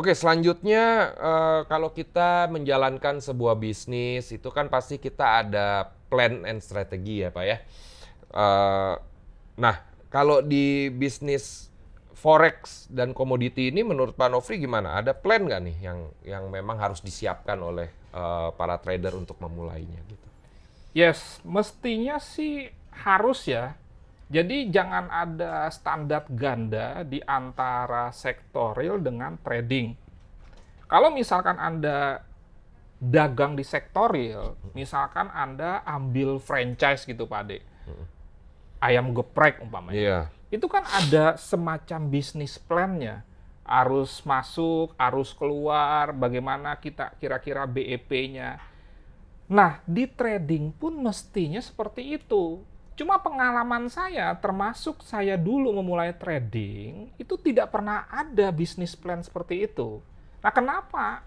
Oke, selanjutnya kalau kita menjalankan sebuah bisnis itu kan pasti kita ada plan and strategi ya Pak ya. Eh, nah, kalau di bisnis forex dan komoditi ini menurut Pak Nofri gimana? Ada plan nggak nih yang memang harus disiapkan oleh para trader untuk memulainya gitu? Yes, mestinya sih harus ya. Jadi jangan ada standar ganda di antara sektor real dengan trading. Kalau misalkan Anda dagang di sektor real, misalkan Anda ambil franchise gitu Pak Ade, ayam geprek umpamanya. Iya. Itu kan ada semacam bisnis plan-nya. Arus masuk, arus keluar, bagaimana kita kira-kira BEP-nya. Nah, di trading pun mestinya seperti itu. Cuma pengalaman saya, termasuk saya dulu memulai trading, itu tidak pernah ada bisnis plan seperti itu. Nah, kenapa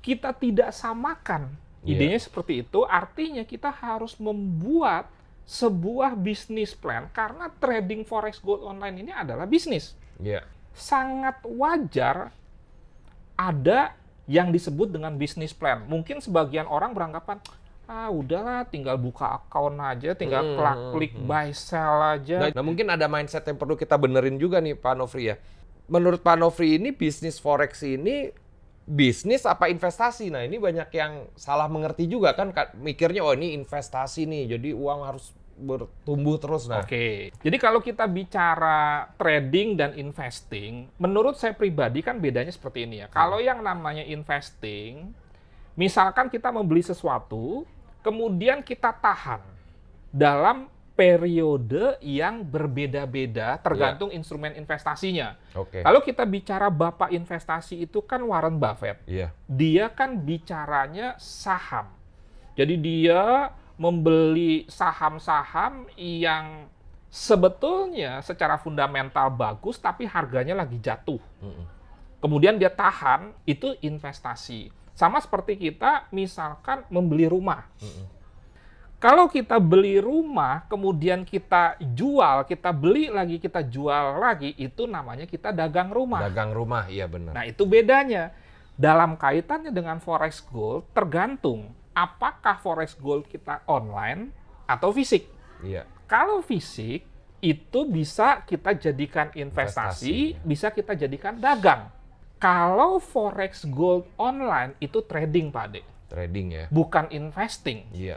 kita tidak samakan? Idenya seperti itu, artinya kita harus membuat sebuah bisnis plan, karena trading forex gold online ini adalah bisnis. Iya. Sangat wajar ada yang disebut dengan bisnis plan. Mungkin sebagian orang beranggapan, udahlah tinggal buka account aja, tinggal klik buy sell aja. Nah, mungkin ada mindset yang perlu kita benerin juga nih Pak Nofri ya. Menurut Pak Nofri ini bisnis forex ini bisnis apa investasi? Nah ini banyak yang salah mengerti juga kan, mikirnya oh ini investasi nih, jadi uang harus bertumbuh terus. Nah. Oke, jadi kalau kita bicara trading dan investing, menurut saya pribadi kan bedanya seperti ini ya. Kalau yang namanya investing, misalkan kita membeli sesuatu, kemudian kita tahan dalam periode yang berbeda-beda tergantung instrumen investasinya. Oke. Kalau kita bicara bapak investasi itu kan Warren Buffett. Iya. Dia kan bicaranya saham. Jadi dia membeli saham-saham yang sebetulnya secara fundamental bagus, tapi harganya lagi jatuh. Kemudian dia tahan, itu investasi. Sama seperti kita misalkan membeli rumah. Kalau kita beli rumah, kemudian kita jual, kita beli lagi, kita jual lagi, itu namanya kita dagang rumah. Dagang rumah, iya benar. Nah, itu bedanya. Dalam kaitannya dengan forex gold, tergantung apakah forex gold kita online atau fisik. Iya. Kalau fisik, itu bisa kita jadikan investasi, bisa kita jadikan dagang. Kalau forex gold online, itu trading, Pak Ade. Trading ya. Bukan investing. Iya.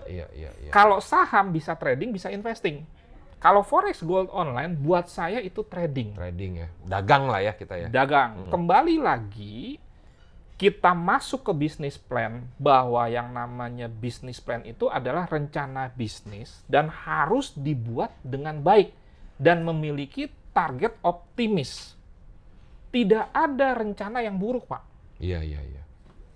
Kalau saham bisa trading, bisa investing. Kalau forex gold online, buat saya itu trading. Trading ya. Dagang lah ya kita ya. Dagang. Kembali lagi, kita masuk ke bisnis plan, bahwa yang namanya bisnis plan itu adalah rencana bisnis dan harus dibuat dengan baik dan memiliki target optimis. Tidak ada rencana yang buruk, Pak. Iya.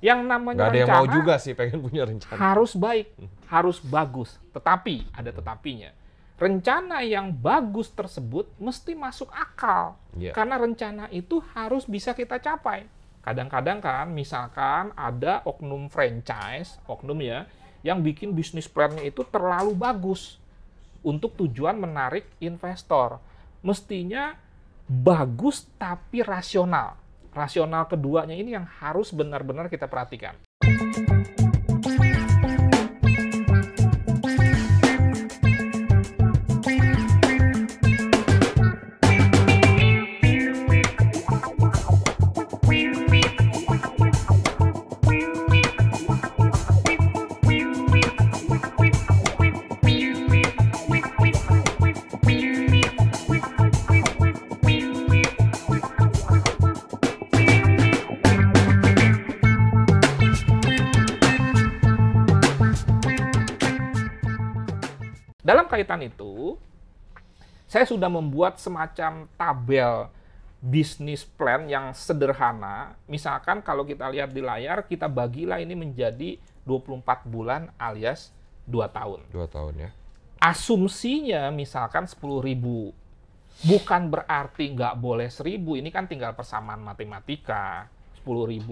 Yang namanya Nggak ada yang rencana mau juga sih pengen punya rencana. harus baik, harus bagus. Tetapi, ada tetapinya. Rencana yang bagus tersebut mesti masuk akal. Iya. Karena rencana itu harus bisa kita capai. Kadang-kadang kan, misalkan ada oknum franchise, oknum ya, yang bikin bisnis plan-nya itu terlalu bagus untuk tujuan menarik investor. Mestinya bagus tapi rasional. Rasional keduanya ini yang harus benar-benar kita perhatikan. Dalam kaitan itu, saya sudah membuat semacam tabel bisnis plan yang sederhana. Misalkan kalau kita lihat di layar, kita bagilah ini menjadi 24 bulan alias 2 tahun. 2 tahun ya. Asumsinya misalkan 10.000. Bukan berarti nggak boleh 1.000, ini kan tinggal persamaan matematika. 10.000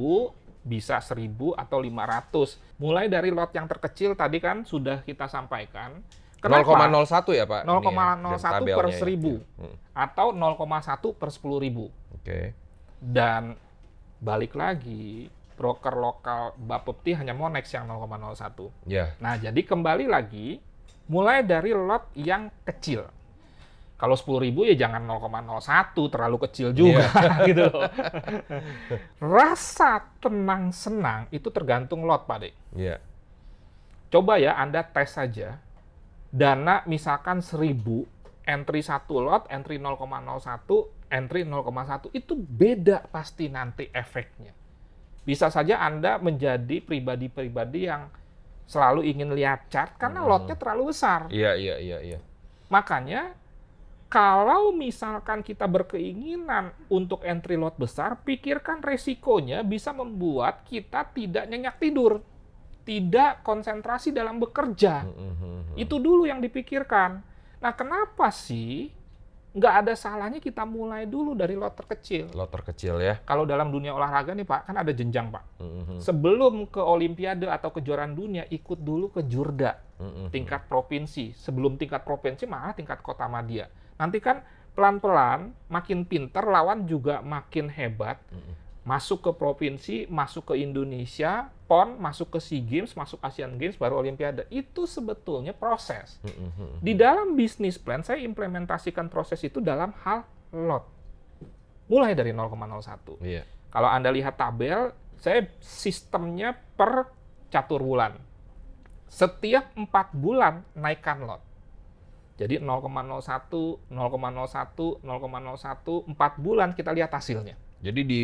bisa 1.000 atau 500. Mulai dari lot yang terkecil tadi kan sudah kita sampaikan. Kenapa? 0,01 ya Pak? 0,01 per 1.000 atau 0,1 per 10.000. Oke. Dan balik lagi, broker lokal Bapepti hanya Monex yang 0,01. Ya. Nah, jadi kembali lagi, mulai dari lot yang kecil. Kalau 10.000 ya jangan 0,01, terlalu kecil juga gitu loh. Rasa tenang senang itu tergantung lot, Pak Dek. Iya. Coba ya Anda tes saja. Dana misalkan 1.000, entry 1 lot, entry 0,01, entry 0,1. Itu beda pasti nanti efeknya. Bisa saja Anda menjadi pribadi-pribadi yang selalu ingin lihat chart karena lotnya terlalu besar. Iya. Makanya kalau misalkan kita berkeinginan untuk entry lot besar, pikirkan resikonya bisa membuat kita tidak nyenyak tidur, tidak konsentrasi dalam bekerja. Itu dulu yang dipikirkan. Nah, kenapa sih nggak ada salahnya kita mulai dulu dari lot terkecil? Lot terkecil ya. Kalau dalam dunia olahraga nih Pak, kan ada jenjang Pak. Sebelum ke Olimpiade atau kejuaraan dunia, ikut dulu ke Jurda, tingkat provinsi. Sebelum tingkat provinsi, malah tingkat kota madya. Nanti kan pelan-pelan, makin pinter, lawan juga makin hebat. Masuk ke provinsi, masuk ke Indonesia, PON, masuk ke SEA Games, masuk Asian Games, baru Olimpiade. Itu sebetulnya proses. Di dalam bisnis plan, saya implementasikan proses itu dalam hal lot. Mulai dari 0,01. Iya. Kalau Anda lihat tabel, saya sistemnya per catur bulan. Setiap 4 bulan naikkan lot. Jadi 0,01, 0,01, 0,01, 4 bulan kita lihat hasilnya. Jadi di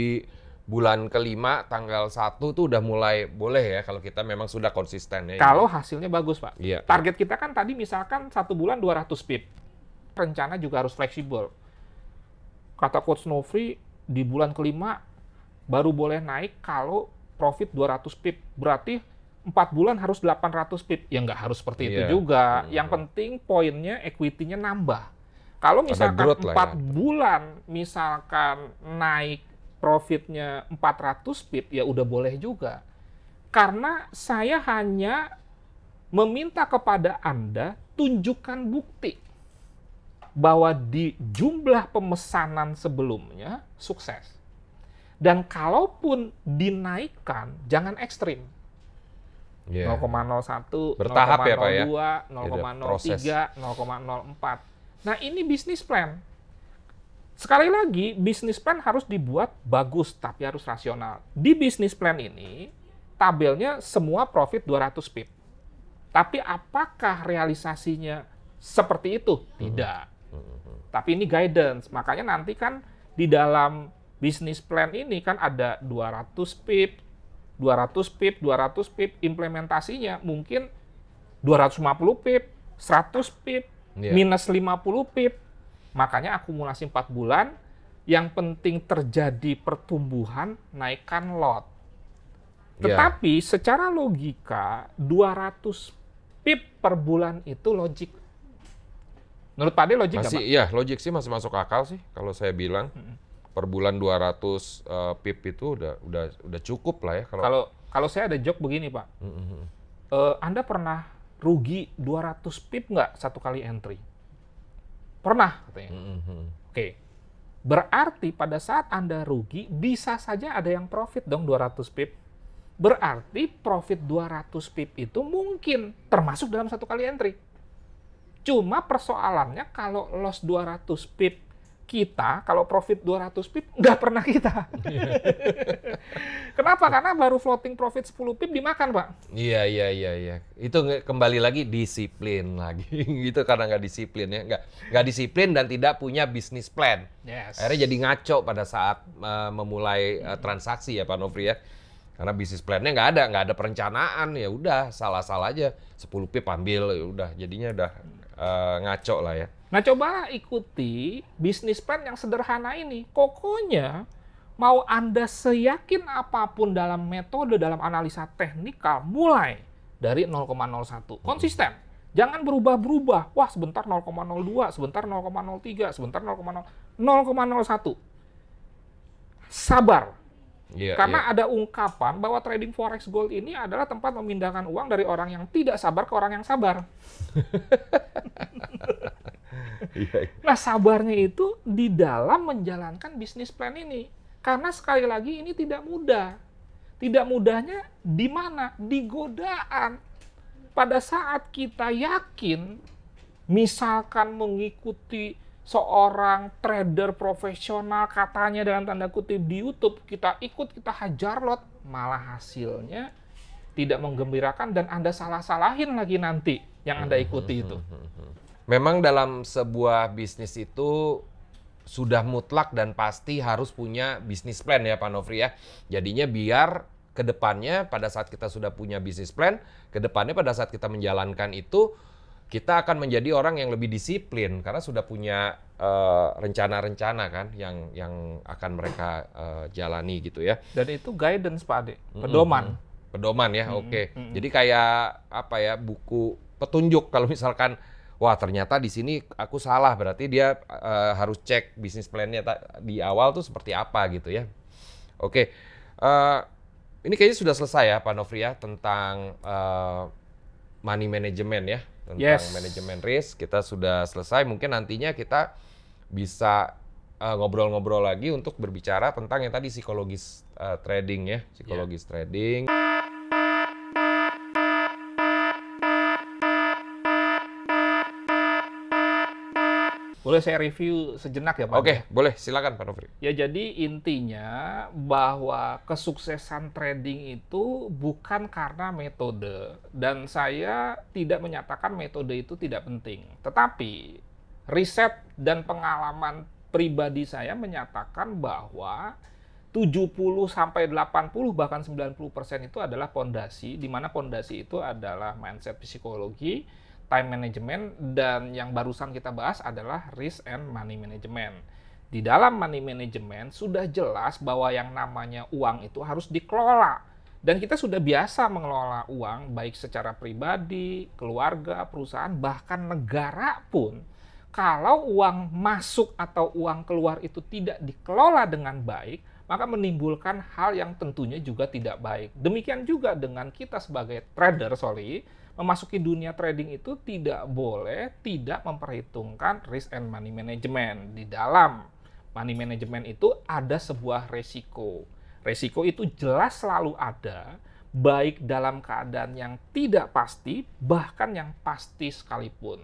bulan kelima tanggal 1 tuh udah mulai boleh ya kalau kita memang sudah konsisten ya. Kalau hasilnya bagus, Pak. Iya. Target kita kan tadi misalkan 1 bulan 200 pip. Rencana juga harus fleksibel. Kata Coach Nofri, di bulan kelima baru boleh naik kalau profit 200 pip. Berarti 4 bulan harus 800 pip. Ya nggak harus seperti itu juga. Yang penting poinnya, equity-nya nambah. Kalau misalkan 4 bulan misalkan naik profitnya 400 pip, ya udah boleh juga. Karena saya hanya meminta kepada Anda tunjukkan bukti bahwa di jumlah pemesanan sebelumnya sukses. Dan kalaupun dinaikkan, jangan ekstrim. 0,01, bertahap 0,02, ya Pak ya? 0,03, 0,04. Nah ini bisnis plan. Sekali lagi, bisnis plan harus dibuat bagus, tapi harus rasional. Di bisnis plan ini, tabelnya semua profit 200 pip. Tapi apakah realisasinya seperti itu? Tidak. Tapi ini guidance. Makanya nanti kan di dalam bisnis plan ini kan ada 200 pip, 200 pip, 200 pip. Implementasinya mungkin 250 pip, 100 pip, minus 50 pip. Makanya akumulasi 4 bulan, yang penting terjadi pertumbuhan, naikkan lot. Tetapi secara logika, 200 pip per bulan itu logik. Menurut Pak De logik nggak, Pak? Iya, logik sih masih masuk akal sih kalau saya bilang. Per bulan 200 pip itu udah cukup lah ya. Kalau saya ada joke begini, Pak. Anda pernah rugi 200 pip nggak satu kali entry? Pernah, katanya. Oke. Berarti pada saat Anda rugi, bisa saja ada yang profit dong 200 pip. Berarti profit 200 pip itu mungkin termasuk dalam satu kali entry. Cuma persoalannya kalau loss 200 pip kita, kalau profit 200 pip, nggak pernah kita. Kenapa? Karena baru floating profit 10 pip dimakan, Pak. Iya. Itu kembali lagi disiplin lagi. Itu karena nggak disiplin ya. Nggak disiplin dan tidak punya bisnis plan. Yes. Akhirnya jadi ngaco pada saat memulai transaksi ya Pak Nofri ya. Karena bisnis plan-nya nggak ada perencanaan, ya udah salah-salah aja. 10 pip ambil, ya udah jadinya udah ngaco lah ya. Nah, coba ikuti bisnis plan yang sederhana ini. Pokoknya, mau Anda seyakin apapun dalam metode, dalam analisa teknikal, mulai dari 0,01. Konsisten. Jangan berubah-berubah. Wah, sebentar 0,02, sebentar 0,03, sebentar 0,01. Sabar. Karena ada ungkapan bahwa trading forex gold ini adalah tempat memindahkan uang dari orang yang tidak sabar ke orang yang sabar. Nah, sabarnya itu di dalam menjalankan bisnis plan ini. Karena sekali lagi ini tidak mudah. Tidak mudahnya di mana? Di godaan. Pada saat kita yakin, misalkan mengikuti seorang trader profesional katanya dalam tanda kutip di YouTube, kita ikut, kita hajar lot, malah hasilnya tidak menggembirakan dan Anda salah-salahin lagi nanti yang Anda ikuti itu. Memang dalam sebuah bisnis itu sudah mutlak dan pasti harus punya bisnis plan ya Pak Nofri ya. Jadinya biar ke depannya pada saat kita sudah punya bisnis plan, ke depannya pada saat kita menjalankan itu, kita akan menjadi orang yang lebih disiplin karena sudah punya rencana-rencana kan yang akan mereka jalani gitu ya. Dan itu guidance Pak Ade, pedoman. Pedoman ya, oke. Jadi kayak apa ya, buku petunjuk kalau misalkan wah ternyata di sini aku salah, berarti dia harus cek bisnis plan-nya di awal tuh seperti apa gitu ya. Oke, ini kayaknya sudah selesai ya Pak Nofri ya tentang money management ya, tentang manajemen risk kita sudah selesai. Mungkin nantinya kita bisa ngobrol-ngobrol lagi untuk berbicara tentang yang tadi psikologis trading ya, psikologis trading. Boleh saya review sejenak ya Pak? Oke, boleh. Silakan Pak Nofri. Ya jadi intinya bahwa kesuksesan trading itu bukan karena metode. Dan saya tidak menyatakan metode itu tidak penting. Tetapi riset dan pengalaman pribadi saya menyatakan bahwa 70-80 bahkan 90% itu adalah pondasi, di mana pondasi itu adalah mindset psikologi, time management, dan yang barusan kita bahas adalah risk and money management. Di dalam money management sudah jelas bahwa yang namanya uang itu harus dikelola. Dan kita sudah biasa mengelola uang baik secara pribadi, keluarga, perusahaan, bahkan negara pun. Kalau uang masuk atau uang keluar itu tidak dikelola dengan baik, maka menimbulkan hal yang tentunya juga tidak baik. Demikian juga dengan kita sebagai trader, memasuki dunia trading itu tidak boleh tidak memperhitungkan risk and money management. Di dalam money management itu ada sebuah resiko. Resiko itu jelas selalu ada, baik dalam keadaan yang tidak pasti, bahkan yang pasti sekalipun.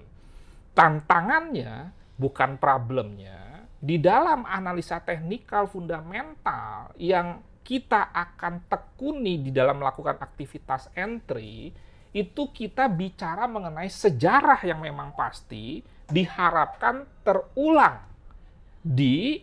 Tantangannya bukan problemnya, di dalam analisa teknikal fundamental yang kita akan tekuni di dalam melakukan aktivitas entry, itu kita bicara mengenai sejarah yang memang pasti diharapkan terulang di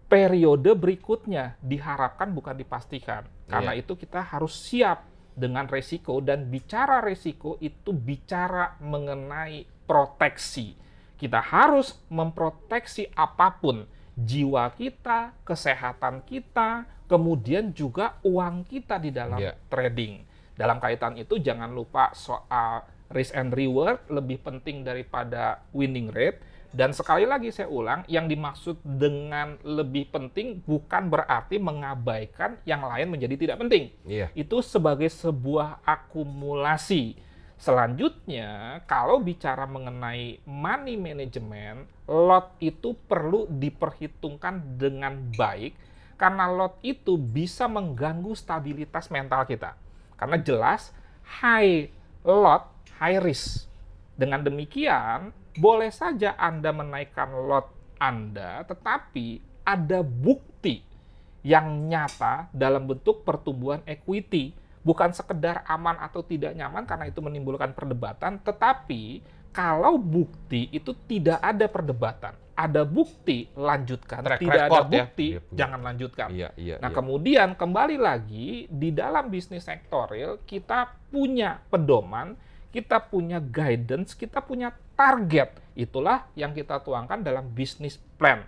periode berikutnya. Diharapkan bukan dipastikan. Karena itu kita harus siap dengan resiko, dan bicara resiko itu bicara mengenai proteksi. Kita harus memproteksi apapun, jiwa kita, kesehatan kita, kemudian juga uang kita di dalam trading. Dalam kaitan itu jangan lupa soal risk and reward lebih penting daripada winning rate. Dan sekali lagi saya ulang, yang dimaksud dengan lebih penting bukan berarti mengabaikan yang lain menjadi tidak penting. Itu sebagai sebuah akumulasi. Selanjutnya, kalau bicara mengenai money management, lot itu perlu diperhitungkan dengan baik, karena lot itu bisa mengganggu stabilitas mental kita. Karena jelas, high lot, high risk. Dengan demikian, boleh saja Anda menaikkan lot Anda, tetapi ada bukti yang nyata dalam bentuk pertumbuhan equity. Bukan sekedar aman atau tidak nyaman karena itu menimbulkan perdebatan, tetapi kalau bukti itu tidak ada perdebatan. Ada bukti, lanjutkan. Tidak ada bukti, jangan lanjutkan. Kemudian kembali lagi, di dalam bisnis sektorial kita punya pedoman, kita punya guidance, kita punya target. Itulah yang kita tuangkan dalam bisnis plan.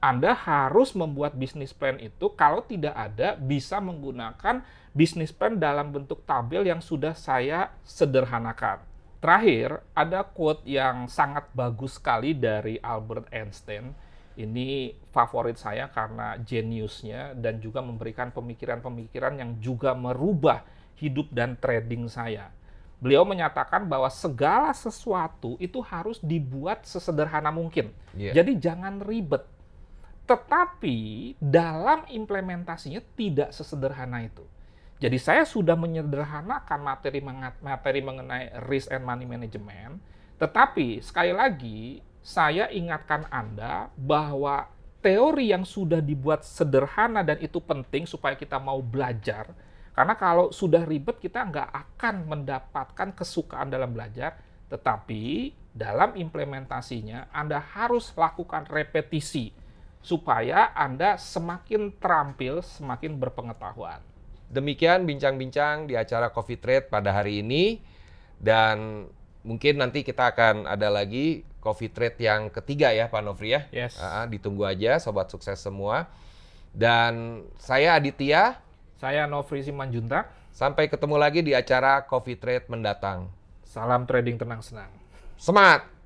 Anda harus membuat bisnis plan itu, kalau tidak ada, bisa menggunakan bisnis plan dalam bentuk tabel yang sudah saya sederhanakan. Terakhir, ada quote yang sangat bagus sekali dari Albert Einstein. Ini favorit saya karena jeniusnya dan juga memberikan pemikiran-pemikiran yang juga merubah hidup dan trading saya. Beliau menyatakan bahwa segala sesuatu itu harus dibuat sesederhana mungkin. Jadi jangan ribet. Tetapi dalam implementasinya tidak sesederhana itu. Jadi saya sudah menyederhanakan materi mengenai risk and money management, tetapi sekali lagi saya ingatkan Anda bahwa teori yang sudah dibuat sederhana dan itu penting supaya kita mau belajar. Karena kalau sudah ribet kita nggak akan mendapatkan kesukaan dalam belajar, tetapi dalam implementasinya Anda harus lakukan repetisi supaya Anda semakin terampil, semakin berpengetahuan. Demikian bincang-bincang di acara Coffee Trade pada hari ini, dan mungkin nanti kita akan ada lagi Coffee Trade yang ketiga ya Pak Nofri ya. Yes. Ditunggu aja Sobat Sukses semua. Dan saya Aditya. Saya Nofri Simanjuntak. Sampai ketemu lagi di acara Coffee Trade mendatang. Salam trading tenang senang. Semangat!